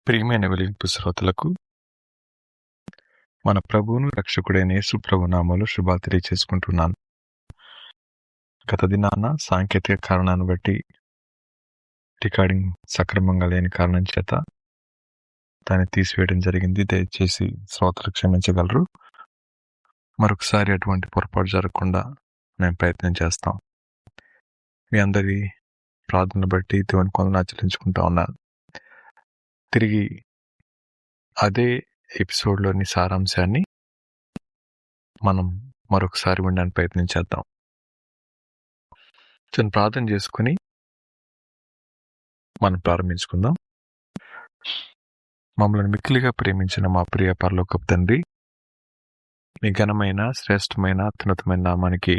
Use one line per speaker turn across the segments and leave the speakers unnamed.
ప్రియమైన వెలిగింపు శ్రోతలకు మన ప్రభువును రక్షకుడైన యేసు ప్రభు నామములో శుభాలు తెలియచేసుకుంటున్నాను. గత దినాన సాంకేతిక కారణాన్ని బట్టి రికార్డింగ్ సక్రమంగా లేని కారణం చేత దాన్ని తీసివేయడం జరిగింది. దయచేసి శ్రోతలు క్షమించగలరు. మరొకసారి అటువంటి పొరపాటు జరగకుండా మేము ప్రయత్నం చేస్తాం. మీ అందరి ప్రార్థనలు బట్టి దేవుని కొందరు ఆచరించుకుంటా ఉన్నాను. తిరిగి అదే ఎపిసోడ్లోని సారాంశాన్ని మనం మరొకసారి వినడానికి ప్రయత్నం చేద్దాం. చిన్న ప్రార్థన చేసుకుని మనం ప్రారంభించుకుందాం. మమ్మల్ని మిక్కిలిగా ప్రేమించిన మా ప్రియ పరలోకపు తండ్రి, మీ ఘనమైన శ్రేష్టమైన అత్యున్నతమైన నామానికి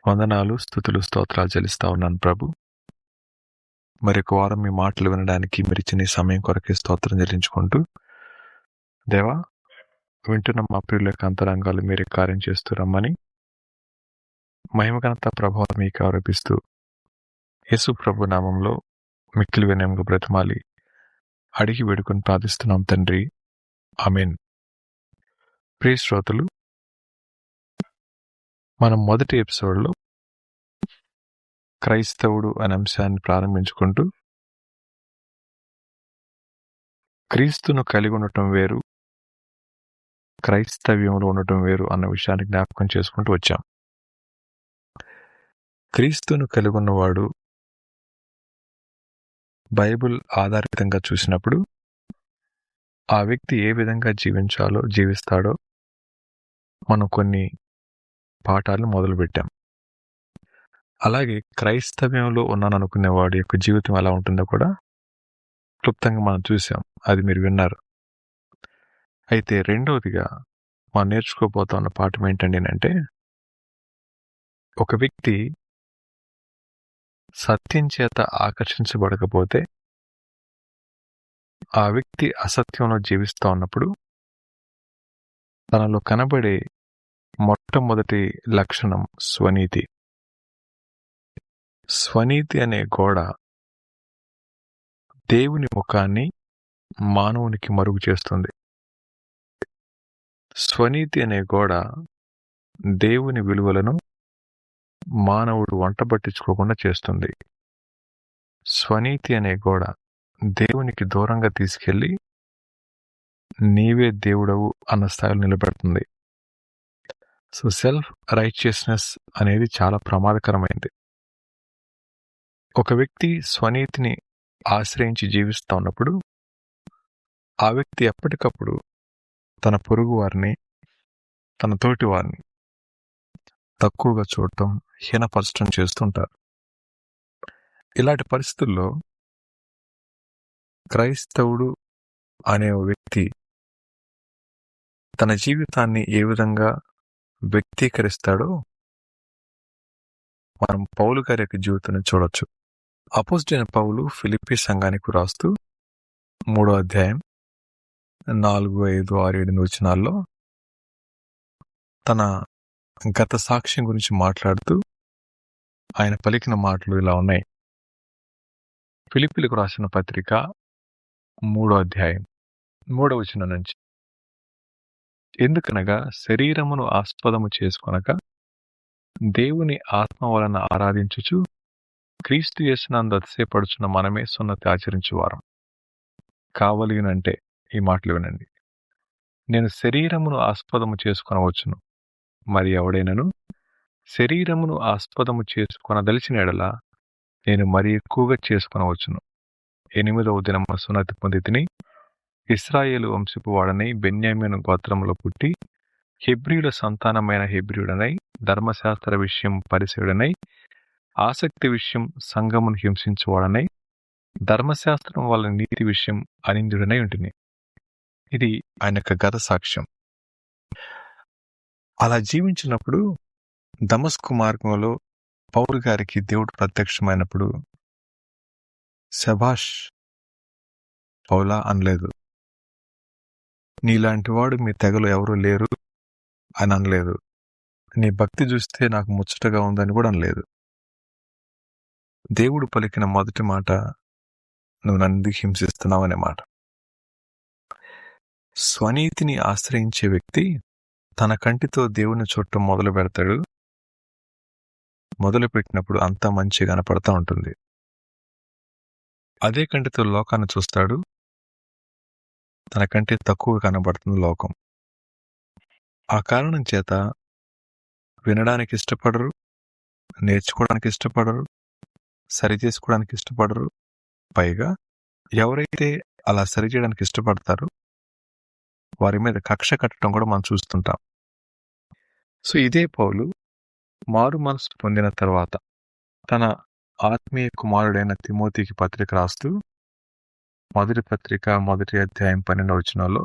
వందనాలు, స్తుతులు, స్తోత్రాలు చెల్లిస్తా ఉన్నాను ప్రభు. మరొక వారం మీ మాటలు వినడానికి మీరు ఇచ్చిన సమయం కొరకే స్తోత్రం చెల్లించుకుంటూ, దేవా వింటున్న మా ప్రియుల యొక్క అంతరంగాలు మీరే కార్యం చేస్తూ రమ్మని మహిమఘనత ప్రభావం మీకు ఆరోపిస్తూ యేసు ప్రభు నామంలో మిక్కిలి వినయంగా బ్రతిమాలి అడిగి వేడుకొని ప్రార్థిస్తున్నాం తండ్రి, ఆమేన్. ప్రియ శ్రోతలు, మనం మొదటి ఎపిసోడ్లో క్రైస్తవుడు అనే అంశాన్ని ప్రారంభించుకుంటూ క్రీస్తును కలిగి ఉండటం వేరు, క్రైస్తవ్యంలో ఉండటం వేరు అన్న విషయాన్ని జ్ఞాపకం చేసుకుంటూ వచ్చాం. క్రీస్తును కలిగి ఉన్నవాడు బైబిల్ ఆధారితంగా చూసినప్పుడు ఆ వ్యక్తి ఏ విధంగా జీవిస్తాడో మనం కొన్ని పాఠాలను మొదలుపెట్టాం. అలాగే క్రైస్తవ్యంలో ఉన్నాననుకునే వాడి యొక్క జీవితం ఎలా ఉంటుందో కూడా క్లుప్తంగా మనం చూసాం. అది మీరు విన్నారు. అయితే రెండవదిగా మనం నేర్చుకోబోతున్న పాఠం ఏంటండి అంటే, ఒక వ్యక్తి సత్యం చేత ఆకర్షించబడకపోతే ఆ వ్యక్తి అసత్యంలో జీవిస్తూ ఉన్నప్పుడు తనలో కనబడే మొట్టమొదటి లక్షణం స్వనీతి. స్వనీతి అనే గోడ దేవుని ముఖాన్ని మానవునికి మరుగు చేస్తుంది. స్వనీతి అనే గోడ దేవుని విలువలను మానవుడు వంటబట్టించుకోకుండా చేస్తుంది. స్వనీతి అనే గోడ దేవునికి దూరంగా తీసుకెళ్లి నీవే దేవుడవు అన్న స్థాయిలో నిలబెడుతుంది. సో సెల్ఫ్ రైచియస్నెస్ అనేది చాలా ప్రమాదకరమైంది. ఒక వ్యక్తి స్వనీతిని ఆశ్రయించి జీవిస్తూ ఉన్నప్పుడు ఆ వ్యక్తి ఎప్పటికప్పుడు తన పొరుగు వారిని, తన తోటి వారిని తక్కువగా చూడటం, హీనపరచడం చేస్తుంటారు. ఇలాంటి పరిస్థితుల్లో క్రైస్తవుడు అనే వ్యక్తి తన జీవితాన్ని ఏ విధంగా వ్యక్తీకరిస్తాడో మనం పౌలు గారి యొక్క జీవితాన్ని చూడొచ్చు. అపోస్తలుడైన పౌలు ఫిలిప్పీ సంఘానికి రాస్తూ 3వ అధ్యాయం 4, 5, 6, 7 వచనాల్లో తన గత సాక్ష్యం గురించి మాట్లాడుతూ ఆయన పలికిన మాటలు ఇలా ఉన్నాయి. ఫిలిప్పీలకు రాసిన పత్రిక 3వ అధ్యాయం 3వ వచనం నుంచి, ఎందుకనగా శరీరమును ఆస్పదము చేసుకొనక దేవుని ఆత్మ వలన ఆరాధించుచు క్రీస్తు యేసునందు అతిశయపడుచున్న మనమే సున్నతి ఆచరించువారం కావలినంటే, ఈ మాటలు వినండి, నేను శరీరమును ఆస్పదము చేసుకొనవచ్చును, మరి ఎవడైనను శరీరమును ఆస్పదము చేసుకొనదలిచిన ఎడల నేను మరి ఎక్కువగా చేసుకొనవచ్చును. 8వ దినమున సున్నతి పొందితిని, ఇశ్రాయేలు వంశపు వాడనై బెన్యామీను గోత్రములో పుట్టి హెబ్రీయుల సంతానమైన హెబ్రీయుడనై ధర్మశాస్త్ర విషయం పరిసయుడనై ఆసక్తి విషయం సంఘమును హింసించువాడనై ధర్మశాస్త్రం వల్ల నీతి విషయం అనిందుడనై ఉంటిని. ఇది ఆయన యొక్క గత సాక్ష్యం. అలా జీవించినప్పుడు దమస్కు మార్గంలో పౌలు గారికి దేవుడు ప్రత్యక్షమైనప్పుడు శభాష్ పౌలా అనలేదు. నీలాంటి వాడు మీ తెగలో ఎవరూ లేరు అని అనలేదు. నీ భక్తి చూస్తే నాకు ముచ్చటగా ఉందని కూడా అనలేదు. దేవుడు పలికిన మొదటి మాట, నువ్వు నన్ను హింసిస్తున్నావు అనే మాట. స్వనీతిని ఆశ్రయించే వ్యక్తి తన కంటితో దేవుని చూడటం మొదలు పెడతాడు. మొదలు పెట్టినప్పుడు అంతా మంచిగా కనపడతా ఉంటుంది. అదే కంటితో లోకాన్ని చూస్తాడు, తన కంటే తక్కువ కనబడుతుంది లోకం. ఆ కారణం చేత వినడానికి ఇష్టపడరు, నేర్చుకోవడానికి ఇష్టపడరు, సరి చేసుకోవడానికి ఇష్టపడరు. పైగా ఎవరైతే అలా సరి చేయడానికి ఇష్టపడతారో వారి మీద కక్ష కట్టడం కూడా మనం చూస్తుంటాం. సో ఇదే పౌలు మారు మనసు పొందిన తర్వాత తన ఆత్మీయ కుమారుడైన తిమోతికి పత్రిక రాస్తూ మొదటి పత్రిక 1వ అధ్యాయం 12వ వచనంలో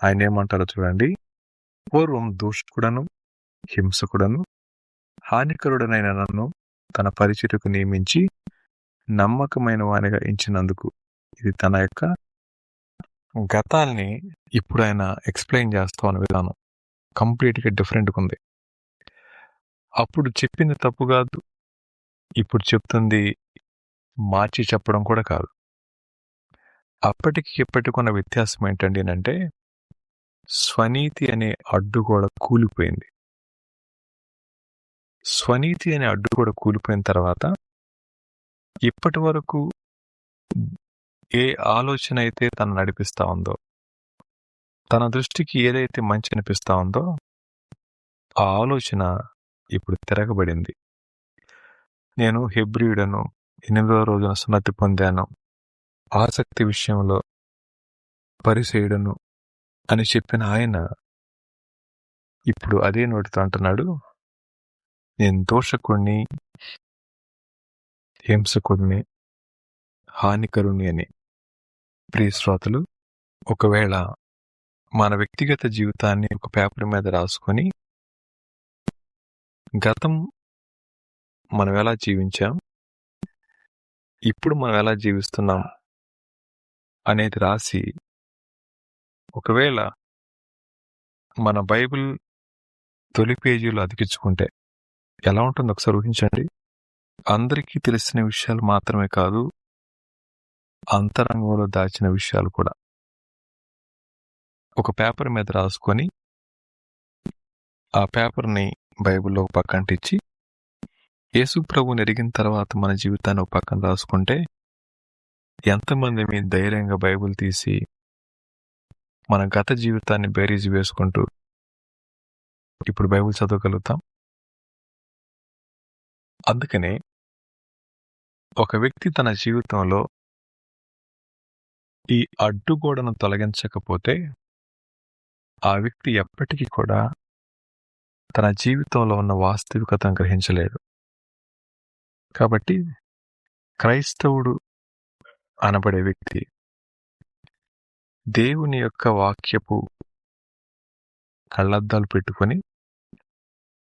ఆయన ఏమంటారో చూడండి. పూర్వం దూషకుడను, హింసకుడను, హానికరుడనైన నన్ను తన పరిచర్యకు నియమించి నమ్మకమైన వానిగా ఎంచినందుకు. ఇది తన యొక్క గతాల్ని ఇప్పుడు ఆయన ఎక్స్ప్లెయిన్ చేస్తూ ఉన్న విధానం కంప్లీట్గా డిఫరెంట్గా ఉంది. అప్పుడు చెప్పింది తప్పు కాదు, ఇప్పుడు చెప్తుంది మార్చి చెప్పడం కూడా కాదు. అప్పటికి ఇప్పటికి ఉన్న వ్యత్యాసం ఏంటండి అంటే స్వనీతి అనే అడ్డు కూడా కూలిపోయింది. స్వనీతి అనే అడ్డు కూడా కూలిపోయిన తర్వాత ఇప్పటి వరకు ఏ ఆలోచన అయితే తను నడిపిస్తా ఉందో, తన దృష్టికి ఏదైతే మంచి అనిపిస్తా ఉందో ఆ ఆలోచన ఇప్పుడు తిరగబడింది. నేను హెబ్రీయుడను, 8వ రోజున సున్నతి పొందాను, ఆసక్తి విషయంలో పరిసేయుడను అని చెప్పిన ఆయన ఇప్పుడు అదే నోటితో అంటున్నాడు, నేను దోషకుణ్ణి, హింసకుడిని, హానికరుణ్ణి అని. ప్రియ శ్రోతలు, ఒకవేళ మన వ్యక్తిగత జీవితాన్ని ఒక పేపర్ మీద రాసుకొని గతం మనం ఎలా జీవించాం, ఇప్పుడు మనం ఎలా జీవిస్తున్నాం అనేది రాసి ఒకవేళ మన బైబిల్ తొలి పేజీలో అతికించుకుంటే ఎలా ఉంటుందో ఒకసారి ఊహించండి. అందరికీ తెలిసిన విషయాలు మాత్రమే కాదు, అంతరంగంలో దాచిన విషయాలు కూడా ఒక పేపర్ మీద రాసుకొని ఆ పేపర్ని బైబిల్లో ఒక పక్కంటిచ్చి యేసు ప్రభువుని ఎరిగిన తర్వాత మన జీవితాన్ని ఒక పక్కన రాసుకుంటే ఎంతమంది మీ ధైర్యంగా బైబిల్ తీసి మన గత జీవితాన్ని బేరీజు వేసుకుంటూ ఇప్పుడు బైబిల్ చదవగలుగుతాం? అందుకనే ఒక వ్యక్తి తన జీవితంలో ఈ అడ్డుగోడను తొలగించకపోతే ఆ వ్యక్తి ఎప్పటికీ కూడా తన జీవితంలో ఉన్న వాస్తవికతను గ్రహించలేడు. కాబట్టి క్రైస్తవుడు అనబడే వ్యక్తి దేవుని యొక్క వాక్యపు కళ్ళద్దాలు పెట్టుకొని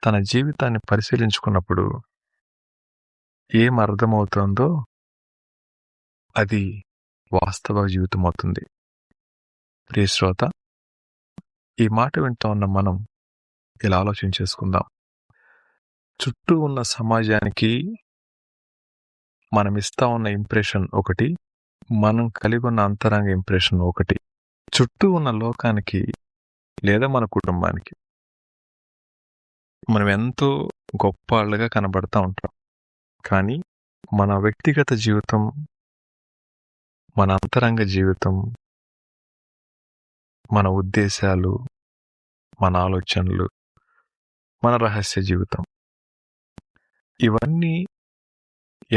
తన జీవితాన్ని పరిశీలించుకున్నప్పుడు ఏం అర్థమవుతుందో అది వాస్తవ జీవితం అవుతుంది. ప్రియ శ్రోత, ఈ మాట వింటూ ఉన్న మనం ఇలా ఆలోచన చేసుకుందాం. చుట్టూ ఉన్న సమాజానికి మనం ఇస్తా ఉన్న ఇంప్రెషన్ ఒకటి, మనం కలిగి ఉన్న అంతరంగ ఇంప్రెషన్ ఒకటి. చుట్టూ ఉన్న లోకానికి లేదా మన కుటుంబానికి మనం ఎంతో గొప్ప వాళ్ళగా కనబడతా ఉంటాం. కానీ మన వ్యక్తిగత జీవితం, మన అంతరంగ జీవితం, మన ఉద్దేశాలు, మన ఆలోచనలు, మన రహస్య జీవితం, ఇవన్నీ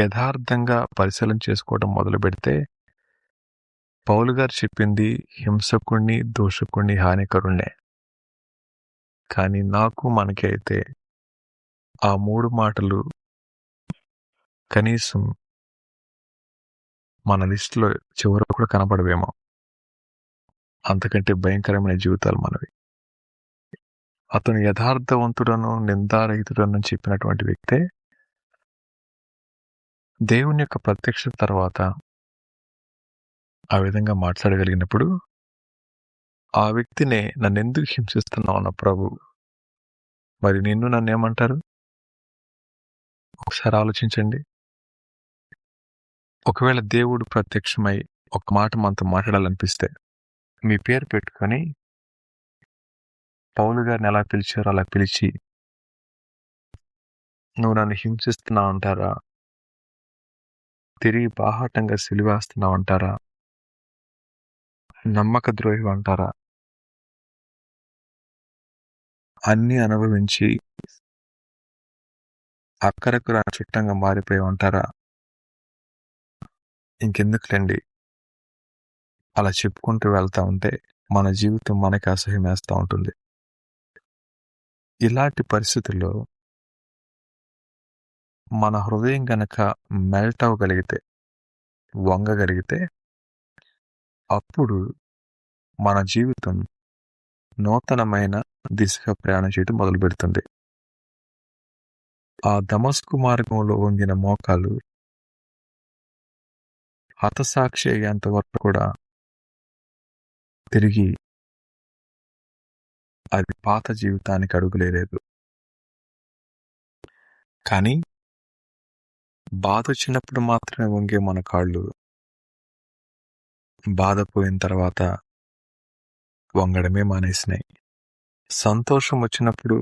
యథార్థంగా పరిశీలన చేసుకోవడం మొదలు పెడితే పౌలు గారు చెప్పింది హింసకుణ్ణి, దోషకుణ్ణి, హానికరుణ్ణే. కానీ నాకు మనకి అయితే ఆ 3 మాటలు కనీసం మన లిస్టులో చివరకు కూడా కనపడవేమో. అంతకంటే భయంకరమైన జీవితాలు మనవి. అతను యథార్థవంతుడను, నిందారహితుడను చెప్పినటువంటి వ్యక్తే దేవుని యొక్క ప్రత్యక్షత తర్వాత ఆ విధంగా మాట్లాడగలిగినప్పుడు ఆ వ్యక్తినే నన్నెందుకు హింసిస్తున్నావు అన్న ప్రభు, మరి నిన్ను నన్నేమంటారు? ఒకసారి ఆలోచించండి. ఒకవేళ దేవుడు ప్రత్యక్షమై ఒక మాట మనతో మాట్లాడాలనిపిస్తే మీ పేరు పెట్టుకొని పౌలు గారిని ఎలా పిలిచారో అలా పిలిచి, నువ్వు నన్ను హింసిస్తున్నావు అంటారా, తిరిగి బాహాటంగా సిలువేస్తున్నావు అంటారా, నమ్మక ద్రోహి అంటారా, అన్నీ అనుభవించి అక్కరకు నా చుట్టంగా మారిపోయి ఉంటారా, ఇంకెందుకులేండి అలా చెప్పుకుంటూ వెళ్తా ఉంటే మన జీవితం మనకి అసహ్యం వేస్తూ ఉంటుంది. ఇలాంటి పరిస్థితుల్లో మన హృదయం గనక మెల్ట్ అవ్వగలిగితే, వంగగలిగితే, అప్పుడు మన జీవితం నూతనమైన దిశగా ప్రయాణం చేయడం మొదలు పెడుతుంది. ఆ దమస్కు మార్గంలో వంగిన మోకాలు హతసాక్షి అయ్యేంత వరకు కూడా తిరిగి అది పాత జీవితానికి అడుగులేదు. కానీ బాధ వచ్చినప్పుడు మాత్రమే వంగే మన కాళ్ళు బాధపోయిన తర్వాత వంగడమే మానేసినాయి. సంతోషం వచ్చినప్పుడు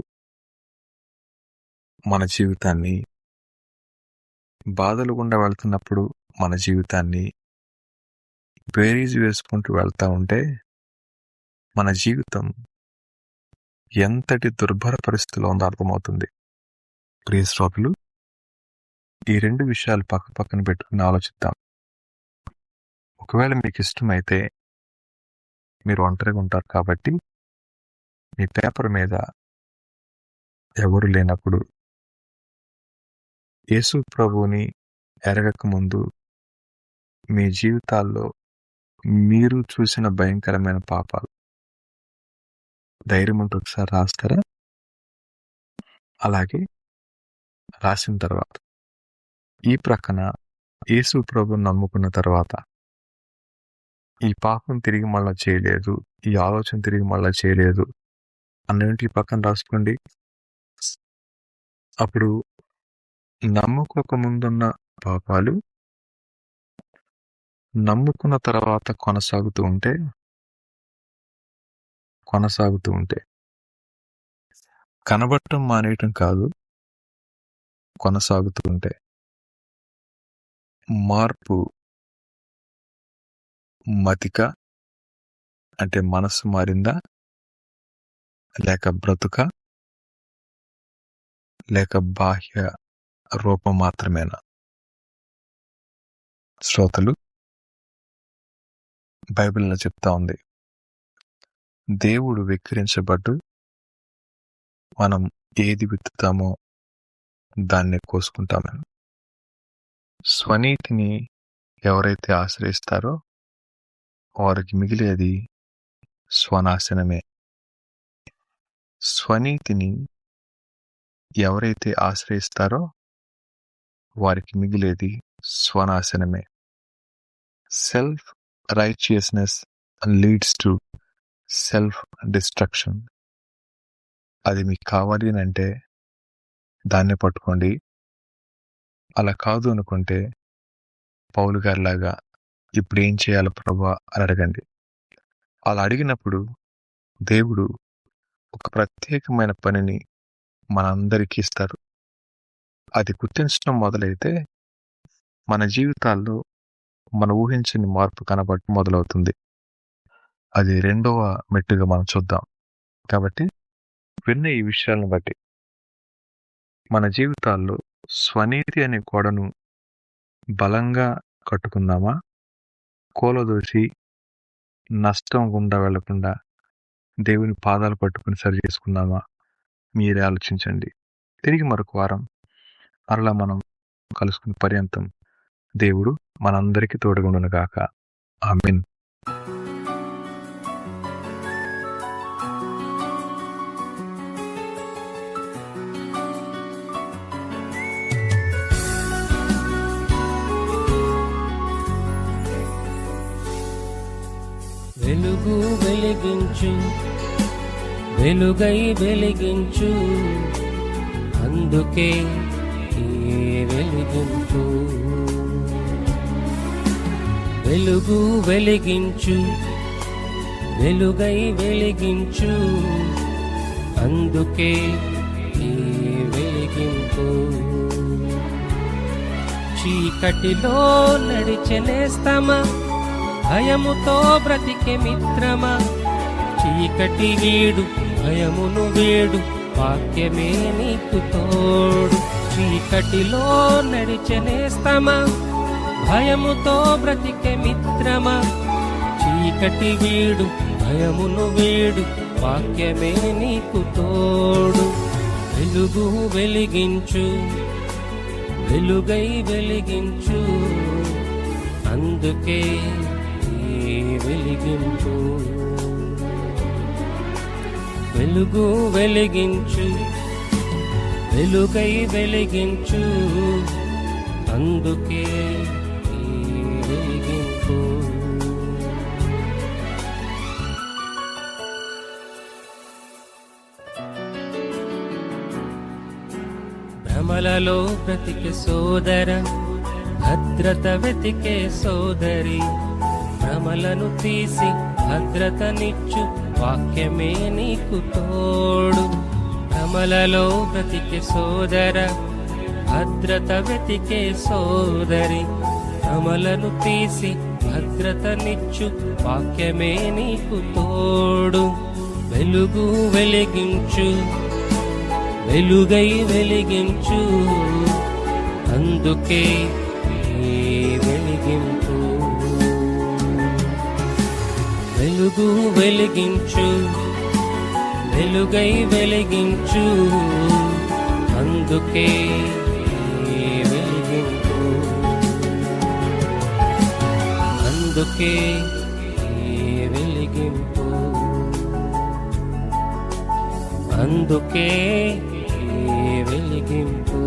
మన జీవితాన్ని, బాధలు గుండా వెళ్తున్నప్పుడు మన జీవితాన్ని బేరీజు వేసుకుంటూ వెళ్తా ఉంటే మన జీవితం ఎంతటి దుర్భర పరిస్థితిలో ఉందో అర్థమవుతుంది. ప్రియ శ్రోతలు, ఈ రెండు విషయాలు పక్కన పెట్టుకుని ఆలోచిద్దాం. ఒకవేళ మీకు ఇష్టమైతే, మీరు ఒంటరిగా ఉంటారు కాబట్టి మీ పేపర్ మీద ఎవరు లేనప్పుడు, యేసు ప్రభువుని ఎరగక ముందు మీ జీవితాల్లో మీరు చూసిన భయంకరమైన పాపాలు ధైర్యం ఉంటే ఒకసారి రాస్తారా? అలాగే రాసిన తర్వాత ఈ ప్రక్కన యేసు ప్రభువుని నమ్ముకున్న తర్వాత ఈ పాపం తిరిగి మళ్ళా చేయలేదు, ఈ ఆలోచన తిరిగి మళ్ళా చేయలేదు అన్నింటి పక్కన రాసుకోండి. అప్పుడు నమ్ముకోక ముందున్న పాపాలు నమ్ముకున్న తర్వాత కొనసాగుతూ ఉంటే కనబడటం మానేయటం కాదు, కొనసాగుతూ ఉంటే మార్పు మతిక అంటే మనసు మారిందా, లేక బ్రతుక, లేక బాహ్య రూపం మాత్రమేనా? శ్రోతలు, బైబిల్లో చెప్తా ఉంది, దేవుడు వెక్కిరించబడ్డు మనం ఏది విత్తుతామో దాన్నే కోసుకుంటామని. స్వనీతిని ఎవరైతే ఆశ్రయిస్తారో వారికి మిగిలేది స్వనాశనమే. స్వనీతిని ఎవరైతే ఆశ్రయిస్తారో వారికి మిగిలేది స్వనాశనమే. Self righteousness leads to self destruction. అది మీకు కావాలి అంటే దాన్నే పట్టుకోండి. అలా కాదు అనుకుంటే పౌలు గారిలాగా ఇప్పుడు ఏం చేయాలి ప్రభువా అని అడగండి. అలా అడిగినప్పుడు దేవుడు ఒక ప్రత్యేకమైన పనిని మనందరికీ ఇస్తారు. అది గుర్తించడం మొదలైతే మన జీవితాల్లో మన ఊహించని మార్పు కనబడటం మొదలవుతుంది. అది రెండవ మెట్టుగా మనం చూద్దాం. కాబట్టి విన్న ఈ విషయాలను బట్టి మన జీవితాల్లో స్వనీతి అనే గోడను బలంగా కట్టుకుందామా, కూలదోసి నష్టం గుండా వెళ్లకుండా దేవుని పాదాలు పట్టుకుని సరి చేసుకుందామా? మీరే ఆలోచించండి. తిరిగి మరొక వారం మరలా మనం కలుసుకునే పర్యంతం దేవుడు మనందరికీ తోడుగుండును గాక. ఆమేన్.
వెలుగు వెలిగించు, వెలుగై వెలిగించు, అందుకే ఈ వెలిగింపు. వెలుగు వెలిగించు, వెలుగై వెలిగించు, అందుకే ఈ వెలిగింపు. చీకటిలో నడిచెనేస్తమా, భయముతో బ్రతికే మిత్రమా, చీకటి వీడు భయమును వేడు, వాక్యమే నీకు తోడు. చీకటిలో నడిచెనేస్తమా, భయముతో బ్రతికే మిత్రమా, చీకటి వీడు భయమును వేడు, వాక్యమే నీకు తోడు. వెలుగు వెలిగించు, వెలుగై వెలిగించు, అందుకే ఈ వెలిగింపు. వెలుగు వెలిగించు, వెలుగై వెలిగించు, అందుకే ఈ వెలిగింపు. భ్రమలలో బ్రతికే సోదర, భద్రత వెతికే సోదరి, భ్రమలను తీసి భద్రతనిచ్చు, వాక్యమే నీకు తోడు. భ్రమలలో బ్రతికే సోదర, భద్రత వెతికే సోదరి, భ్రమలను తీసి భద్రతనిచ్చు, వాక్యమే నీకు తోడు. వెలుగు వెలిగించు, వెలుగై వెలిగించు, అందుకే ఈ వెలిగింపు. వెలుగు వెలిగించు, వెలుగై వెలిగించు, అందుకే ఈ వెలిగింపు. అందుకే ఈ వెలిగింపు. అందుకే ఈ వెలిగింపు.